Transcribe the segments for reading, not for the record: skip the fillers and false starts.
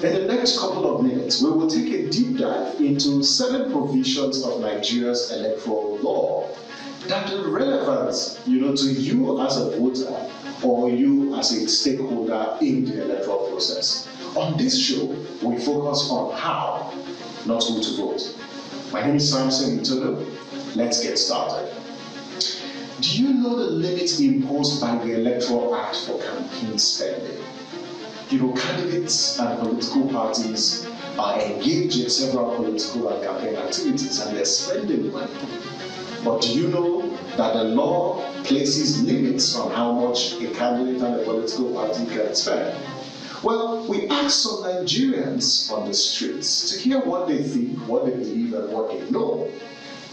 In the next couple of minutes, we will take a deep dive into certain provisions of Nigeria's electoral law that are relevant, to you as a voter or you as a stakeholder in the electoral process. On this show, we focus on how, not who to vote. My name is Samson Itodo. Let's get started. Do you know the limits imposed by the Electoral Act for campaign spending? Candidates and political parties are engaged in several political and campaign activities and they're spending money. But do you know that the law places limits on how much a candidate and a political party can spend? Well, we asked some Nigerians on the streets to hear what they think, what they believe, and what they know,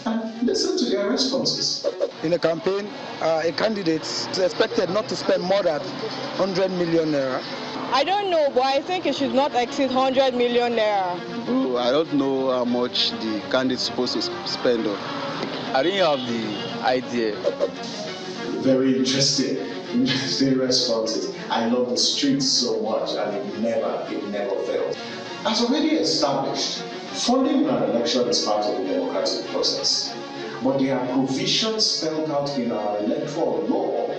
and listen to their responses. In a campaign, a candidate is expected not to spend more than 100 million naira. I don't know, but I think it should not exceed 100 million naira. Oh, I don't know how much the candidate is supposed to spend on. I didn't have the idea. Very interesting responses. I love the streets so much, and it never fails. As already established, funding an election is part of the democratic process. But there are provisions spelled out in our electoral law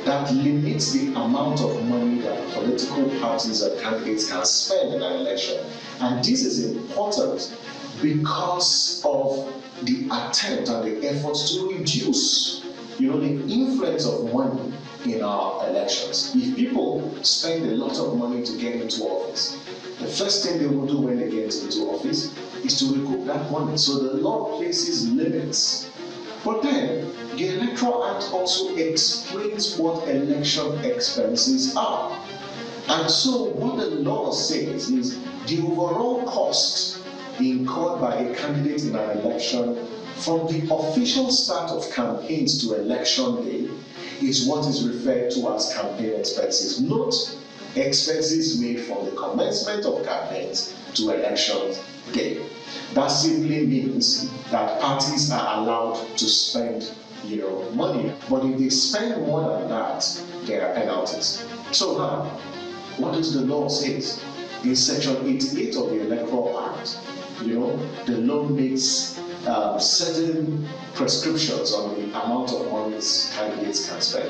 that limits the amount of money that political parties and candidates can spend in an election. And this is important because of the attempt and the efforts to reduce, the influence of money in our elections. If people spend a lot of money to get into office, the first thing they will do when they get into office is to recoup that money. So the law places limits. But then, the Electoral Act also explains what election expenses are. And so what the law says is the overall cost incurred by a candidate in an election from the official start of campaigns to election day is what is referred to as campaign expenses. Note, expenses made from the commencement of campaigns to election day. That simply means that parties are allowed to spend, money. But if they spend more than that, there are penalties. So now, what does the law say? In Section 88 of the Electoral Act, the law makes certain prescriptions on the amount of money candidates can spend.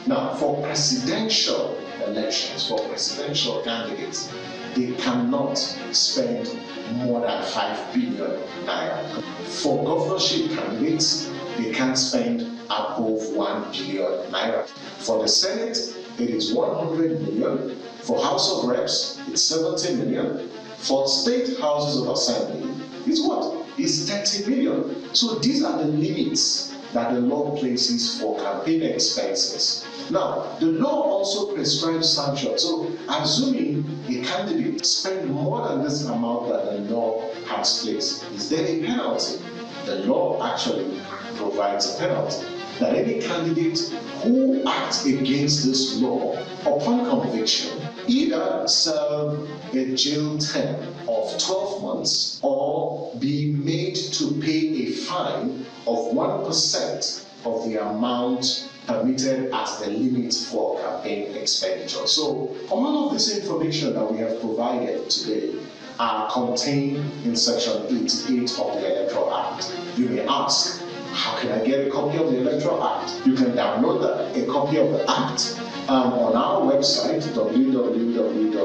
Now, for presidential elections, for presidential candidates, they cannot spend more than 5 billion naira. For governorship candidates, they can't spend above 1 billion naira. For the Senate, it is 100 million. For House of Reps, it's 70 million. For state houses of assembly, it's what? It's 30 million. So these are the limits that the law places for campaign expenses. Now, the law also prescribes sanctions. So, assuming a candidate spends more than this amount that the law has placed, is there a penalty? The law actually provides a penalty. That any candidate who acts against this law, upon conviction, either serve a jail term of 12 months or be made to pay a fine of 1% of the amount permitted as the limit for campaign expenditure. So all of this information that we have provided today are contained in Section 88 of the Electoral Act. You may ask, how can I get a copy of the Electoral Act? You can download a copy of the Act on our website, www.yaga.org,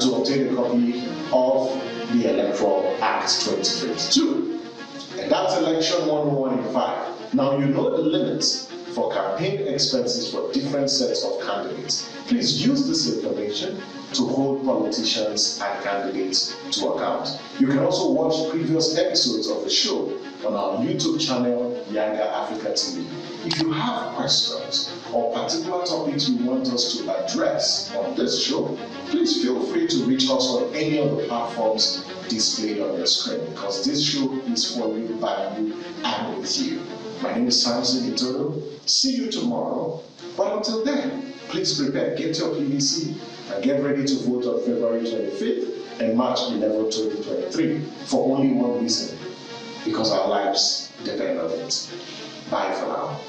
to obtain a copy of the Electoral Act 2022. And that's Election 101 in 5. Now you know the limits for campaign expenses for different sets of candidates. Please use this information to hold politicians and candidates to account. You can also watch previous episodes of the show on our YouTube channel, Yaga Africa TV. If you have questions or particular topics you want us to address on this show, please feel free to reach us on any of the platforms displayed on your screen, because this show is for you, by you, and with you. My name is Samson Itodo. See you tomorrow. But until then, please prepare, get your PVC, and get ready to vote on February 25th and March 11, 2023 for only one reason: because our lives depend on it. Bye for now.